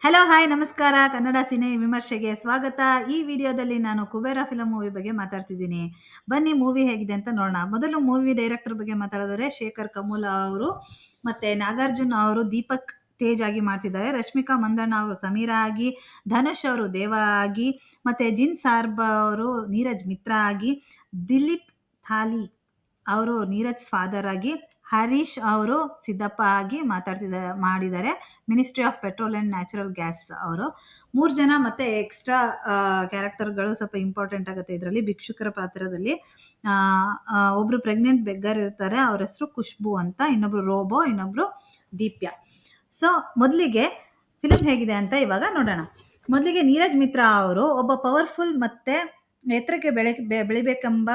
Hello hi ನಮಸ್ಕಾರ. Kannada cine ವಿಮರ್ಶೆಗೆ ಸ್ವಾಗತ. ಈ ವಿಡಿಯೋದಲ್ಲಿ ನಾನು ಕುಬೇರ ಫಿಲಂ ಮೂವಿ ಬಗ್ಗೆ ಮಾತಾಡ್ತಿದ್ದೀನಿ. ಬನ್ನಿ ಮೂವಿ ಹೇಗಿದೆ ಅಂತ ನೋಡೋಣ. ಮೊದಲು ಮೂವಿ ಡೈರೆಕ್ಟರ್ ಬಗ್ಗೆ ಮಾತಾಡಿದರೆ ಶೇಖರ್ ಕಮುಲ ಅವರು, ಮತ್ತೆ ನಾಗಾರ್ಜುನ್ ಅವರು ದೀಪಕ್ ತೇಜ್ ಆಗಿ ಮಾಡ್ತಿದ್ದಾರೆ. ರಶ್ಮಿಕಾ ಮಂದಣ್ಣ ಅವರು ಸಮೀರಾ ಆಗಿ, ಧನುಷ್ ಅವರು ದೇವ ಆಗಿ, ಮತ್ತೆ ಜಿನ್ ಸಾರ್ಬ್ ಅವರು ನೀರಜ್ ಮಿತ್ರ ಆಗಿ, ದಿಲೀಪ್ ಥಾಲಿ ಅವರು ನೀರಜ್ ಫಾದರ್ ಆಗಿ, ಹರೀಶ್ ಅವರು ಸಿದ್ದಪ್ಪ ಆಗಿ ಮಾಡಿದ್ದಾರೆ. Ministry of petrol and natural gas ಅವರು 3 ಜನ. ಮತ್ತೆ ಎಕ್ಸ್ಟ್ರಾ ಕ್ಯಾರೆಕ್ಟರ್ಗಳು ಸ್ವಲ್ಪ ಇಂಪಾರ್ಟೆಂಟ್ ಆಗುತ್ತೆ ಇದರಲ್ಲಿ. ಭಿಕ್ಷುಕರ ಪಾತ್ರದಲ್ಲಿ ಒಬ್ರು ಪ್ರೆಗ್ನೆಂಟ್ ಬೆಗ್ಗರ್ ಇರ್ತಾರೆ, ಅವ್ರ ಹೆಸರು ಖುಷ್ಬು ಅಂತ, ಇನ್ನೊಬ್ರು ರೋಬೋ, ಇನ್ನೊಬ್ರು ದೀಪ್ಯ. ಸೊ ಮೊದಲಿಗೆ ಫಿಲ್ಮ್ ಹೇಗಿದೆ ಅಂತ ಇವಾಗ ನೋಡೋಣ. ಮೊದಲಿಗೆ ನೀರಜ್ ಮಿತ್ರ ಅವರು ಒಬ್ಬ ಪವರ್ಫುಲ್ ಮತ್ತೆ ಎತ್ತರಕ್ಕೆ ಬೆಳಿಬೇಕೆಂಬ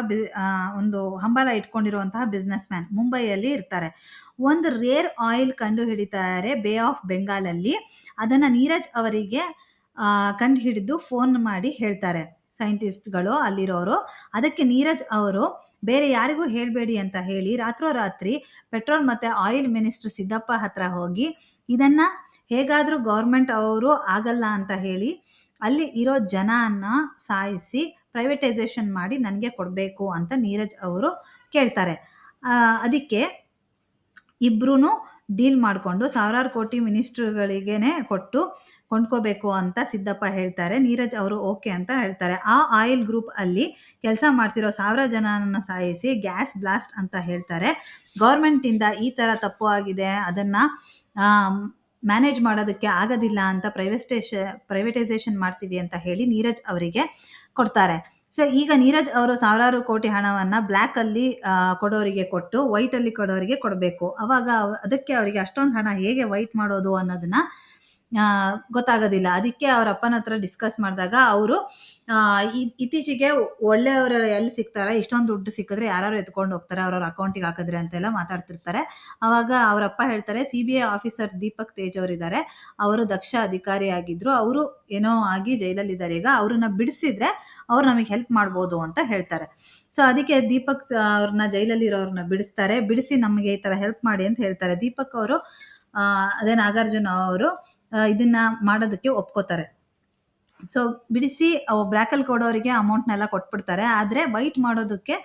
ಒಂದು ಹಂಬಲ ಇಟ್ಕೊಂಡಿರುವಂತಹ ಬಿಸ್ನೆಸ್ ಮ್ಯಾನ್. ಮುಂಬೈಯಲ್ಲಿ ಇರ್ತಾರೆ. ಒಂದು ರೇರ್ ಆಯಿಲ್ ಕಂಡು ಹಿಡಿತಾರೆ ಬೇ ಆಫ್ ಬೆಂಗಾಲ್ ಅಲ್ಲಿ. ಅದನ್ನ ನೀರಜ್ ಅವರಿಗೆ ಕಂಡು ಹಿಡಿದು ಫೋನ್ ಮಾಡಿ ಹೇಳ್ತಾರೆ ಸೈಂಟಿಸ್ಟ್ಗಳು ಅಲ್ಲಿರೋರು. ಅದಕ್ಕೆ ನೀರಜ್ ಅವರು ಬೇರೆ ಯಾರಿಗೂ ಹೇಳಬೇಡಿ ಅಂತ ಹೇಳಿ ರಾತ್ರೋರಾತ್ರಿ ಪೆಟ್ರೋಲ್ ಮತ್ತೆ ಆಯಿಲ್ ಮಿನಿಸ್ಟರ್ ಸಿದ್ದಪ್ಪ ಹತ್ರ ಹೋಗಿ ಇದನ್ನ ಹೇಗಾದ್ರೂ ಗೌರ್ಮೆಂಟ್ ಅವರು ಆಗಲ್ಲ ಅಂತ ಹೇಳಿ ಅಲ್ಲಿ ಇರೋ ಜನನ ಸಾಯಿಸಿ ಪ್ರೈವೇಟೈಸೇಷನ್ ಮಾಡಿ ನನಗೆ ಕೊಡಬೇಕು ಅಂತ ನೀರಜ್ ಅವರು ಕೇಳ್ತಾರೆ. ಅದಕ್ಕೆ ಇಬ್ರು ಡೀಲ್ ಮಾಡಿಕೊಂಡು ಸಾವಿರಾರು ಕೋಟಿ ಮಿನಿಸ್ಟ್ರುಗಳಿಗೇನೆ ಕೊಟ್ಟು ಕೊಂಡ್ಕೋಬೇಕು ಅಂತ ಸಿದ್ದಪ್ಪ ಹೇಳ್ತಾರೆ. ನೀರಜ್ ಅವರು ಓಕೆ ಅಂತ ಹೇಳ್ತಾರೆ. ಆ ಆಯಿಲ್ ಗ್ರೂಪ್ ಅಲ್ಲಿ ಕೆಲಸ ಮಾಡ್ತಿರೋ 1000 ಜನನ ಸಾಯಿಸಿ ಗ್ಯಾಸ್ ಬ್ಲಾಸ್ಟ್ ಅಂತ ಹೇಳ್ತಾರೆ. ಗೌರ್ಮೆಂಟ್ ಇಂದ ಈ ತರ ತಪ್ಪು ಆಗಿದೆ, ಅದನ್ನ ಮ್ಯಾನೇಜ್ ಮಾಡೋದಕ್ಕೆ ಆಗೋದಿಲ್ಲ ಅಂತ ಪ್ರೈವೇಟೈಸೇಷನ್ ಮಾಡ್ತೀವಿ ಅಂತ ಹೇಳಿ ನೀರಜ್ ಅವರಿಗೆ ಕೊಡ್ತಾರೆ. ಸೊ ಈಗ ನೀರಜ್ ಅವರು ಸಾವಿರಾರು ಕೋಟಿ ಹಣವನ್ನ ಬ್ಲ್ಯಾಕ್ ಅಲ್ಲಿ ಕೊಡೋರಿಗೆ ಕೊಟ್ಟು ವೈಟ್ ಅಲ್ಲಿ ಕೊಡೋರಿಗೆ ಕೊಡಬೇಕು. ಅವಾಗ ಅದಕ್ಕೆ ಅವರಿಗೆ ಅಷ್ಟೊಂದು ಹಣ ಹೇಗೆ ವೈಟ್ ಮಾಡೋದು ಅನ್ನೋದನ್ನ ಗೊತ್ತಾಗೋದಿಲ್ಲ. ಅದಕ್ಕೆ ಅವ್ರ ಅಪ್ಪನ ಹತ್ರ ಡಿಸ್ಕಸ್ ಮಾಡಿದಾಗ ಅವರು ಇತ್ತೀಚೆಗೆ ಒಳ್ಳೆಯವರು ಎಲ್ಲಿ ಸಿಗ್ತಾರೆ, ಇಷ್ಟೊಂದು ದುಡ್ಡು ಸಿಕ್ಕಿದ್ರೆ ಯಾರು ಎತ್ಕೊಂಡು ಹೋಗ್ತಾರೆ ಅವ್ರವ್ರ ಅಕೌಂಟಿಗೆ ಹಾಕಿದ್ರೆ ಅಂತೆಲ್ಲ ಮಾತಾಡ್ತಿರ್ತಾರೆ. ಅವಾಗ ಅವರಪ್ಪ ಹೇಳ್ತಾರೆ, CBI ಆಫೀಸರ್ ದೀಪಕ್ ತೇಜ್ ಅವರಿದ್ದಾರೆ, ಅವರು ದಕ್ಷ ಅಧಿಕಾರಿ ಆಗಿದ್ರು, ಅವರು ಏನೋ ಆಗಿ ಜೈಲಲ್ಲಿದ್ದಾರೆ. ಈಗ ಅವ್ರನ್ನ ಬಿಡಿಸಿದ್ರೆ ಅವ್ರು ನಮಗೆ ಹೆಲ್ಪ್ ಮಾಡ್ಬೋದು ಅಂತ ಹೇಳ್ತಾರೆ. ಸೊ ಅದಕ್ಕೆ ದೀಪಕ್ ಅವ್ರನ್ನ ಜೈಲಲ್ಲಿರೋರ್ನ ಬಿಡಿಸ್ತಾರೆ. ಬಿಡಿಸಿ ನಮಗೆ ಈ ತರ ಹೆಲ್ಪ್ ಮಾಡಿ ಅಂತ ಹೇಳ್ತಾರೆ. ದೀಪಕ್ ಅವರು ಅದೇ ನಾಗಾರ್ಜುನ ಅವರು ಇದನ್ನ ಮಾಡೋದಕ್ಕೆ ಒಪ್ಕೋತಾರೆ. ಸೊ ಬಿಡಿಸಿ ಬ್ಲ್ಯಾಕ್ ಅಲ್ಲಿ ಕೊಡೋರಿಗೆ ಅಮೌಂಟ್ನೆಲ್ಲ ಕೊಟ್ಬಿಡ್ತಾರೆ. ಆದ್ರೆ ವೈಟ್ ಮಾಡೋದಕ್ಕೆ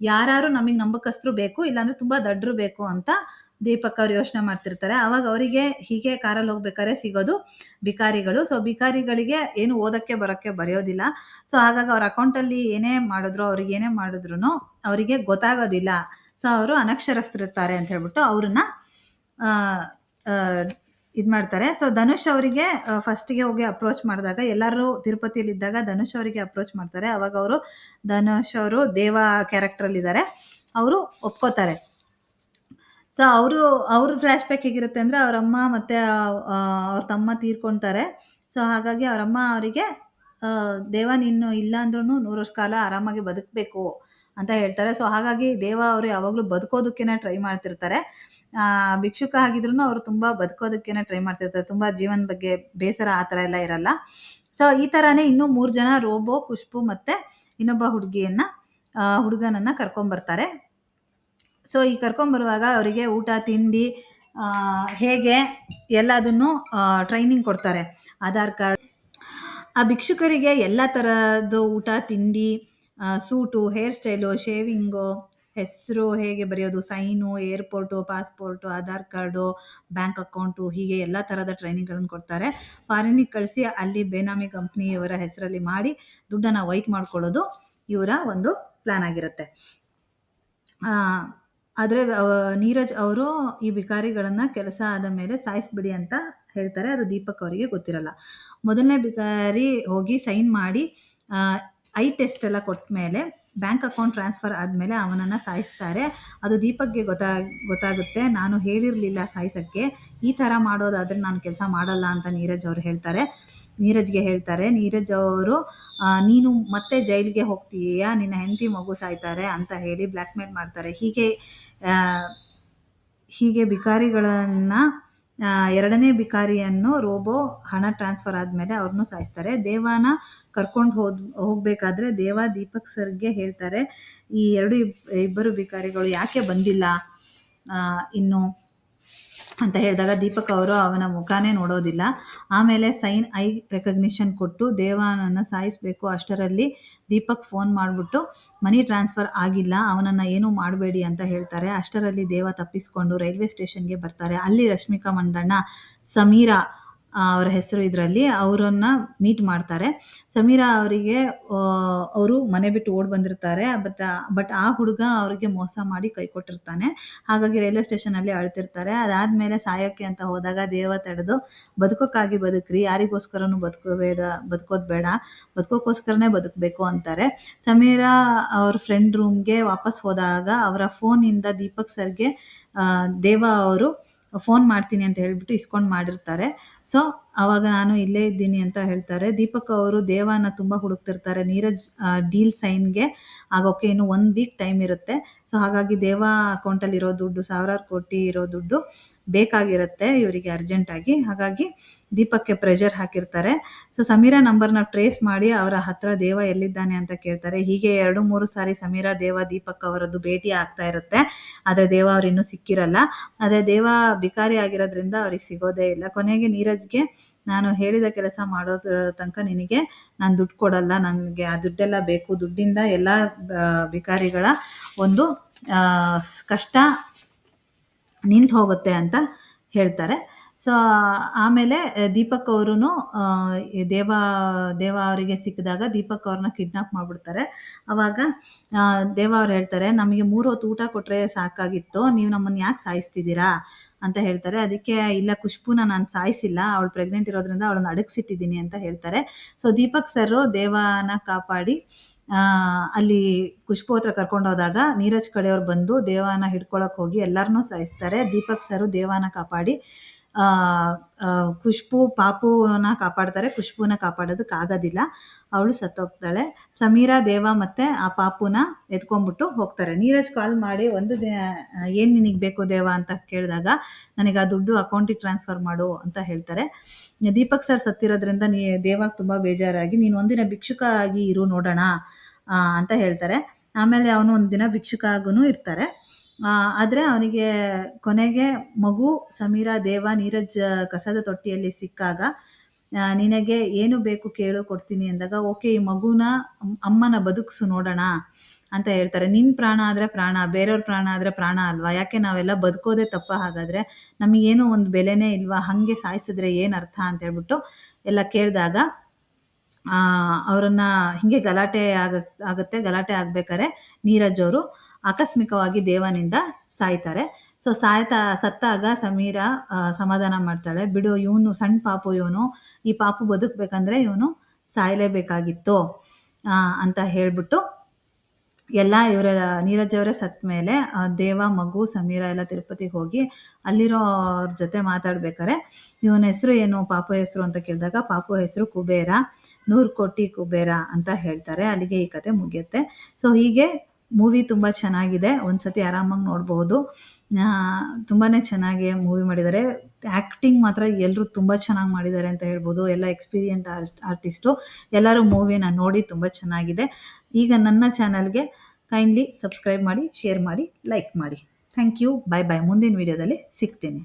ಯಾರು ನಮಗೆ ನಂಬಕಸ್ತರು ಬೇಕು, ಇಲ್ಲಾಂದ್ರೆ ತುಂಬಾ ದಡ್ರು ಬೇಕು ಅಂತ ದೀಪಕ್ ಅವ್ರು ಯೋಚನೆ ಮಾಡ್ತಿರ್ತಾರೆ. ಅವಾಗ ಅವರಿಗೆ ಹೀಗೆ ಕಾರಲ್ಲಿ ಹೋಗ್ಬೇಕಾದ್ರೆ ಸಿಗೋದು ಬಿಕಾರಿಗಳು. ಸೊ ಬಿಕಾರಿಗಳಿಗೆ ಏನು ಓದಕ್ಕೆ ಬರೋಕ್ಕೆ ಬರೆಯೋದಿಲ್ಲ. ಸೊ ಹಾಗಾಗಿ ಅವ್ರ ಅಕೌಂಟಲ್ಲಿ ಏನೇ ಮಾಡಿದ್ರು, ಅವ್ರಿಗೆ ಏನೇ ಮಾಡಿದ್ರು ಅವರಿಗೆ ಗೊತ್ತಾಗೋದಿಲ್ಲ. ಸೊ ಅವರು ಅನಕ್ಷರಸ್ಥರಿರ್ತಾರೆ ಅಂತ ಹೇಳ್ಬಿಟ್ಟು ಅವ್ರನ್ನ ಇದು ಮಾಡ್ತಾರೆ. ಸೊ ಧನುಷ್ ಅವರಿಗೆ ಫಸ್ಟಿಗೆ ಹೋಗಿ ಅಪ್ರೋಚ್ ಮಾಡಿದಾಗ, ಎಲ್ಲರೂ ತಿರುಪತಿಯಲ್ಲಿ ಇದ್ದಾಗ ಧನುಷ್ ಅವರಿಗೆ ಅಪ್ರೋಚ್ ಮಾಡ್ತಾರೆ. ಅವಾಗ ಅವರು ಧನುಷ್ ಅವರು ದೇವ ಕ್ಯಾರೆಕ್ಟರ್ ಇದ್ದಾರೆ, ಅವರು ಒಪ್ಕೋತಾರೆ. ಸೊ ಅವ್ರ ಫ್ಲ್ಯಾಶ್ ಬ್ಯಾಕ್ ಹೇಗಿರುತ್ತೆ ಅಂದರೆ, ಅವರಮ್ಮ ಮತ್ತು ಅವ್ರ ತಮ್ಮ ತೀರ್ಕೊತಾರೆ. ಸೊ ಹಾಗಾಗಿ ಅವರಮ್ಮ ಅವರಿಗೆ ದೇವ ನೀನು ಇಲ್ಲ ಅಂದ್ರೂ 100 ವರ್ಷ ಕಾಲ ಆರಾಮಾಗಿ ಬದುಕಬೇಕು ಅಂತ ಹೇಳ್ತಾರೆ. ಸೊ ಹಾಗಾಗಿ ದೇವ ಅವರು ಯಾವಾಗಲೂ ಬದುಕೋದಕ್ಕೇನೆ ಟ್ರೈ ಮಾಡ್ತಿರ್ತಾರೆ. ಭಿಕ್ಷುಕ ಆಗಿದ್ರು ಅವರು ತುಂಬ ಬದುಕೋದಕ್ಕೇನೆ ಟ್ರೈ ಮಾಡ್ತಿರ್ತಾರೆ. ತುಂಬ ಜೀವನ ಬಗ್ಗೆ ಬೇಸರ ಆ ಥರ ಎಲ್ಲ ಇರಲ್ಲ. ಸೊ ಈ ಥರನೇ ಇನ್ನೂ 3 ಜನ ರೋಬೋ, ಖುಷ್ಬು ಮತ್ತು ಇನ್ನೊಬ್ಬ ಹುಡುಗನನ್ನ ಕರ್ಕೊಂಬರ್ತಾರೆ. ಸೊ ಈ ಕರ್ಕೊಂಬರುವಾಗ ಅವರಿಗೆ ಊಟ ತಿಂಡಿ ಹೇಗೆ ಎಲ್ಲದನ್ನು ಟ್ರೈನಿಂಗ್ ಕೊಡ್ತಾರೆ. ಆಧಾರ್ ಕಾರ್ಡ್, ಆ ಭಿಕ್ಷುಕರಿಗೆ ಎಲ್ಲ ಥರದ್ದು ಊಟ ತಿಂಡಿ, ಸೂಟು, ಹೇರ್ ಸ್ಟೈಲು, ಶೇವಿಂಗು, ಹೆಸರು ಹೇಗೆ ಬರೆಯೋದು, sign, airport, passport, Aadhaar card, bank account, ಹೀಗೆ ಎಲ್ಲ ಥರದ ಟ್ರೈನಿಂಗ್ಗಳನ್ನು ಕೊಡ್ತಾರೆ. ಫಾರಿನಿಗೆ ಕಳಿಸಿ ಅಲ್ಲಿ ಬೇನಾಮಿ ಕಂಪ್ನಿಯವರ ಹೆಸರಲ್ಲಿ ಮಾಡಿ ದುಡ್ಡನ್ನು ವೈಟ್ ಮಾಡ್ಕೊಳ್ಳೋದು ಇವರ ಒಂದು ಪ್ಲ್ಯಾನ್ ಆಗಿರುತ್ತೆ. ಆದರೆ ನೀರಜ್ ಅವರು ಈ ಬಿಕಾರಿಗಳನ್ನು ಕೆಲಸ ಆದ ಮೇಲೆ ಸಾಯಿಸ್ಬಿಡಿ ಅಂತ ಹೇಳ್ತಾರೆ. ಅದು ದೀಪಕ್ ಅವರಿಗೆ ಗೊತ್ತಿರಲ್ಲ. ಮೊದಲನೇ ಬಿಕಾರಿ ಹೋಗಿ ಸೈನ್ ಮಾಡಿ ಐ ಟೆಸ್ಟ್ ಎಲ್ಲ ಕೊಟ್ಟ ಮೇಲೆ ಬ್ಯಾಂಕ್ ಅಕೌಂಟ್ ಟ್ರಾನ್ಸ್ಫರ್ ಆದಮೇಲೆ ಅವನನ್ನು ಸಾಯಿಸ್ತಾರೆ. ಅದು ದೀಪಕ್ಗೆ ಗೊತ್ತಾಗುತ್ತೆ. ನಾನು ಹೇಳಿರಲಿಲ್ಲ ಸಾಯಿಸೋಕ್ಕೆ, ಈ ಥರ ಮಾಡೋದಾದರೆ ನಾನು ಕೆಲಸ ಮಾಡಲ್ಲ ಅಂತ ನೀರಜ್ಗೆ ಹೇಳ್ತಾರೆ. ನೀರಜ್ ಅವರು ನೀನು ಮತ್ತೆ ಜೈಲಿಗೆ ಹೋಗ್ತೀಯಾ, ನಿನ್ನ ಹೆಂಡತಿ ಮಗು ಸಾಯ್ತಾರೆ ಅಂತ ಹೇಳಿ ಬ್ಲ್ಯಾಕ್ ಮೇಲ್ ಮಾಡ್ತಾರೆ. ಹೀಗೆ ಬಿಕಾರಿಗಳನ್ನು ಎರಡನೇ ಬಿಕಾರಿಯನ್ನು ರೋಬೋ ಹಣ ಟ್ರಾನ್ಸ್ಫರ್ ಆದಮೇಲೆ ಅವ್ರನ್ನೂ ಸಾಯಿಸ್ತಾರೆ. ದೇವಾನ ಕರ್ಕೊಂಡು ಹೋಗಬೇಕಾದ್ರೆ ದೇವ ದೀಪಕ್ ಸರ್ಗೆ ಹೇಳ್ತಾರೆ, ಇಬ್ಬರು ಬಿಕಾರಿಗಳು ಯಾಕೆ ಬಂದಿಲ್ಲ ಇನ್ನು ಅಂತ ಹೇಳಿದಾಗ ದೀಪಕ್ ಅವರು ಅವನ ಮುಖಾನೇ ನೋಡೋದಿಲ್ಲ. ಆಮೇಲೆ ಸೈನ್ ಐ ರೆಕಗ್ನಿಷನ್ ಕೊಟ್ಟು ದೇವಾನನ್ನು ಸಾಯಿಸಬೇಕು. ಅಷ್ಟರಲ್ಲಿ ದೀಪಕ್ ಫೋನ್ ಮಾಡಿಬಿಟ್ಟು ಮನಿ ಟ್ರಾನ್ಸ್ಫರ್ ಆಗಿಲ್ಲ, ಅವನನ್ನು ಏನೂ ಮಾಡಬೇಡಿ ಅಂತ ಹೇಳ್ತಾರೆ. ಅಷ್ಟರಲ್ಲಿ ದೇವ ತಪ್ಪಿಸ್ಕೊಂಡು ರೈಲ್ವೆ ಸ್ಟೇಷನ್ಗೆ ಬರ್ತಾರೆ. ಅಲ್ಲಿ ರಶ್ಮಿಕಾ ಮಂದಣ್ಣ, ಸಮೀರಾ ಅವರ ಹೆಸರು ಇದರಲ್ಲಿ, ಅವರನ್ನು ಮೀಟ್ ಮಾಡ್ತಾರೆ. ಸಮೀರಾ ಅವರಿಗೆ ಅವರು ಮನೆ ಬಿಟ್ಟು ಓಡಿ ಬಂದಿರ್ತಾರೆ. ಬಟ್ ಆ ಹುಡುಗ ಅವರಿಗೆ ಮೋಸ ಮಾಡಿ ಕೈ ಕೊಟ್ಟಿರ್ತಾನೆ. ಹಾಗಾಗಿ ರೈಲ್ವೆ ಸ್ಟೇಷನಲ್ಲಿ ಅಳ್ತಿರ್ತಾರೆ. ಅದಾದಮೇಲೆ ಸಾಯೋಕ್ಕೆ ಅಂತ ಹೋದಾಗ ದೇವ ತಡೆದು ಬದುಕೋಕ್ಕಾಗಿ ಬದುಕ್ರಿ, ಯಾರಿಗೋಸ್ಕರನೂ ಬದುಕೋದು ಬೇಡ, ಬದುಕೋಕ್ಕೋಸ್ಕರನೇ ಬದುಕಬೇಕು ಅಂತಾರೆ. ಸಮೀರಾ ಅವ್ರ ಫ್ರೆಂಡ್ ರೂಮ್ಗೆ ವಾಪಸ್ ಹೋದಾಗ ಅವರ ಫೋನಿಂದ ದೀಪಕ್ ಸರ್ಗೆ ದೇವ ಅವರು ಫೋನ್ ಮಾಡ್ತೀನಿ ಅಂತ ಹೇಳ್ಬಿಟ್ಟು ಇಸ್ಕೊಂಡು ಮಾಡಿರ್ತಾರೆ. ಸೊ ಆವಾಗ ನಾನು ಇಲ್ಲೇ ಇದ್ದೀನಿ ಅಂತ ಹೇಳ್ತಾರೆ. ದೀಪಕ್ ಅವರು ದೇವನ ತುಂಬ ಹುಡುಕ್ತಿರ್ತಾರೆ. ನೀರಜ್ ಡೀಲ್ ಸೈನ್ಗೆ ಆಗೋಕ್ಕೆ ಇನ್ನು 1 ವೀಕ್ ಟೈಮ್ ಇರುತ್ತೆ. ಸೊ ಹಾಗಾಗಿ ದೇವ ಅಕೌಂಟಲ್ಲಿ ಇರೋ ದುಡ್ಡು, ಸಾವಿರಾರು ಕೋಟಿ ಇರೋ ದುಡ್ಡು ಬೇಕಾಗಿರುತ್ತೆ ಇವರಿಗೆ ಅರ್ಜೆಂಟಾಗಿ. ಹಾಗಾಗಿ ದೀಪಕ್ಗೆ ಪ್ರೆಷರ್ ಹಾಕಿರ್ತಾರೆ. ಸೊ ಸಮೀರಾ ನಂಬರ್ನ ಟ್ರೇಸ್ ಮಾಡಿ ಅವರ ಹತ್ರ ದೇವ ಎಲ್ಲಿದ್ದಾನೆ ಅಂತ ಕೇಳ್ತಾರೆ. ಹೀಗೆ 2-3 ಸಾರಿ ಸಮೀರಾ, ದೇವ, ದೀಪಕ್ ಅವರದ್ದು ಭೇಟಿ ಆಗ್ತಾ ಇರುತ್ತೆ. ಆದರೆ ದೇವ ಅವ್ರು ಇನ್ನೂ ಸಿಕ್ಕಿರಲ್ಲ. ಅದೇ ದೇವ ಬಿಕಾರಿ ಆಗಿರೋದ್ರಿಂದ ಅವ್ರಿಗೆ ಸಿಗೋದೇ ಇಲ್ಲ. ಕೊನೆಗೆ ನೀರಜ್ಗೆ, ನಾನು ಹೇಳಿದ ಕೆಲಸ ಮಾಡೋದು ತನಕ ನಿನಗೆ ನಾನು ದುಡ್ಡು ಕೊಡಲ್ಲ, ನನಗೆ ಆ ದುಡ್ಡೆಲ್ಲ ಬೇಕು, ದುಡ್ಡಿಂದ ಎಲ್ಲ ಬಿಕಾರಿಗಳ ಒಂದು ಕಷ್ಟ ನಿಂತು ಹೋಗುತ್ತೆ ಅಂತ ಹೇಳ್ತಾರೆ. ಸೊ ಆಮೇಲೆ ದೀಪಕ್ ಅವರು ದೇವ ಅವರಿಗೆ ಸಿಕ್ಕಿದಾಗ ದೀಪಕ್ ಅವ್ರನ್ನ ಕಿಡ್ನಾಪ್ ಮಾಡಿಬಿಡ್ತಾರೆ. ಆವಾಗ ದೇವ ಅವ್ರು ಹೇಳ್ತಾರೆ, ನಮಗೆ 3 ಹೊತ್ತು ಊಟ ಕೊಟ್ಟರೆ ಸಾಕಾಗಿತ್ತು, ನೀವು ನಮ್ಮನ್ನು ಯಾಕೆ ಸಾಯಿಸ್ತಿದ್ದೀರಾ ಅಂತ ಹೇಳ್ತಾರೆ. ಅದಕ್ಕೆ, ಇಲ್ಲ, ಖುಷ್ಬೂನ ನಾನು ಸಾಯಿಸಿಲ್ಲ, ಅವಳು ಪ್ರೆಗ್ನೆಂಟ್ ಇರೋದ್ರಿಂದ ಅವಳನ್ನು ಅಡಗಿಸಿಟ್ಟಿದ್ದೀನಿ ಅಂತ ಹೇಳ್ತಾರೆ. ಸೊ ದೀಪಕ್ ಸರ್ ದೇವನ ಕಾಪಾಡಿ ಅಲ್ಲಿ ಖುಷ್ಬು ಹತ್ರ ಕರ್ಕೊಂಡೋದಾಗ ನೀರಜ್ ಕಡೆಯವ್ರು ಬಂದು ದೇವನ ಹಿಡ್ಕೊಳಕ್ಕೆ ಹೋಗಿ ಎಲ್ಲರನ್ನೂ ಸಾಯಿಸ್ತಾರೆ. ದೀಪಕ್ ಸರ್ ದೇವನ ಕಾಪಾಡಿ ಖುಷ್ಬು ಪಾಪುನ ಕಾಪಾಡ್ತಾರೆ. ಖುಷ್ಬುನ ಕಾಪಾಡೋದಕ್ಕಾಗೋದಿಲ್ಲ, ಅವಳು ಸತ್ತೋಗ್ತಾಳೆ. ಸಮೀರಾ, ದೇವ ಮತ್ತು ಆ ಪಾಪುನ ಎತ್ಕೊಂಡ್ಬಿಟ್ಟು ಹೋಗ್ತಾರೆ. ನೀರಜ್ ಕಾಲ್ ಮಾಡಿ ಒಂದು ದಿನ, ಏನು ನಿನಗೆ ಬೇಕು ದೇವ ಅಂತ ಕೇಳಿದಾಗ, ನನಗೆ ಆ ದುಡ್ಡು ಅಕೌಂಟಿಗೆ ಟ್ರಾನ್ಸ್ಫರ್ ಮಾಡು ಅಂತ ಹೇಳ್ತಾರೆ. ದೀಪಕ್ ಸರ್ ಸತ್ತಿರೋದ್ರಿಂದ ದೇವಾಗ ತುಂಬ ಬೇಜಾರಾಗಿ, ನೀನು ಒಂದಿನ ಭಿಕ್ಷುಕ ಆಗಿ ಇರು ನೋಡೋಣ ಅಂತ ಹೇಳ್ತಾರೆ. ಆಮೇಲೆ ಅವನು ಒಂದು ದಿನ ಭಿಕ್ಷುಕ ಆಗೂ ಇರ್ತಾರೆ. ಆದರೆ ಅವನಿಗೆ ಕೊನೆಗೆ ಮಗು ಸಮೀರಾ, ದೇವ, ನೀರಜ್ ಕಸದ ತೊಟ್ಟಿಯಲ್ಲಿ ಸಿಕ್ಕಾಗ, ನಿನಗೆ ಏನು ಬೇಕು ಕೇಳು ಕೊಡ್ತೀನಿ ಅಂದಾಗ, ಓಕೆ, ಈ ಮಗುನ ಅಮ್ಮನ ಬದುಕಿಸು ನೋಡೋಣ ಅಂತ ಹೇಳ್ತಾರೆ. ನಿನ್ನ ಪ್ರಾಣ ಆದರೆ ಪ್ರಾಣ, ಬೇರೆಯವ್ರ ಪ್ರಾಣ ಆದರೆ ಪ್ರಾಣ ಅಲ್ವಾ, ಯಾಕೆ ನಾವೆಲ್ಲ ಬದುಕೋದೇ ತಪ್ಪ, ಹಾಗಾದರೆ ನಮಗೇನೋ ಒಂದು ಬೆಲೆನೇ ಇಲ್ವಾ, ಹಾಗೆ ಸಾಯಿಸಿದ್ರೆ ಏನು ಅರ್ಥ ಅಂತ ಹೇಳ್ಬಿಟ್ಟು ಎಲ್ಲ ಕೇಳಿದಾಗ ಅವರನ್ನು ಹೀಗೆ ಗಲಾಟೆ ಆಗುತ್ತೆ. ಗಲಾಟೆ ಆಗಬೇಕಾದ್ರೆ ನೀರಜ್ ಅವರು ಆಕಸ್ಮಿಕವಾಗಿ ದೇವನಿಂದ ಸಾಯ್ತಾರೆ. ಸೊ ಸತ್ತಾಗ ಸಮೀರಾ ಸಮಾಧಾನ ಮಾಡ್ತಾಳೆ, ಬಿಡು, ಇವನು ಸಣ್ಣ ಪಾಪು, ಈ ಪಾಪು ಬದುಕಬೇಕಂದ್ರೆ ಇವನು ಸಾಯಲೇಬೇಕಾಗಿತ್ತು ಅಂತ ಹೇಳ್ಬಿಟ್ಟು ಎಲ್ಲ ನೀರಜ್ ಅವರೇ ಸತ್ತ ಮೇಲೆ ದೇವ, ಮಗು, ಸಮೀರಾ ಎಲ್ಲ ತಿರುಪತಿಗೆ ಹೋಗಿ ಅಲ್ಲಿರೋ ಅವ್ರ ಜೊತೆ ಮಾತಾಡ್ಬೇಕಾರೆ, ಇವನ ಹೆಸರು ಏನು, ಪಾಪು ಹೆಸರು ಅಂತ ಕೇಳಿದಾಗ, ಪಾಪು ಹೆಸರು ಕುಬೇರ, 100 ಕೋಟಿ ಕುಬೇರ ಅಂತ ಹೇಳ್ತಾರೆ. ಅಲ್ಲಿಗೆ ಈ ಕತೆ ಮುಗಿಯುತ್ತೆ. ಸೊ ಹೀಗೆ ಮೂವಿ ತುಂಬ ಚೆನ್ನಾಗಿದೆ, ಒಂದ್ಸತಿ ಆರಾಮಾಗಿ ನೋಡ್ಬೋದು. ತುಂಬಾ ಚೆನ್ನಾಗಿ ಮೂವಿ ಮಾಡಿದ್ದಾರೆ. ಆ್ಯಕ್ಟಿಂಗ್ ಮಾತ್ರ ಎಲ್ಲರೂ ತುಂಬ ಚೆನ್ನಾಗಿ ಮಾಡಿದ್ದಾರೆ ಅಂತ ಹೇಳ್ಬೋದು. ಎಲ್ಲ ಎಕ್ಸ್ಪೀರಿಯೆಂಟ್ ಆರ್ಟಿಸ್ಟು ಎಲ್ಲರೂ ಮೂವಿನ ನೋಡಿ ತುಂಬ ಚೆನ್ನಾಗಿದೆ. ಈಗ ನನ್ನ ಚಾನಲ್ಗೆ ಕೈಂಡ್ಲಿ ಸಬ್ಸ್ಕ್ರೈಬ್ ಮಾಡಿ, ಶೇರ್ ಮಾಡಿ, ಲೈಕ್ ಮಾಡಿ. Thank you. Bye bye. ಮುಂದಿನ ವಿಡಿಯೋದಲ್ಲಿ ಸಿಗ್ತೀನಿ.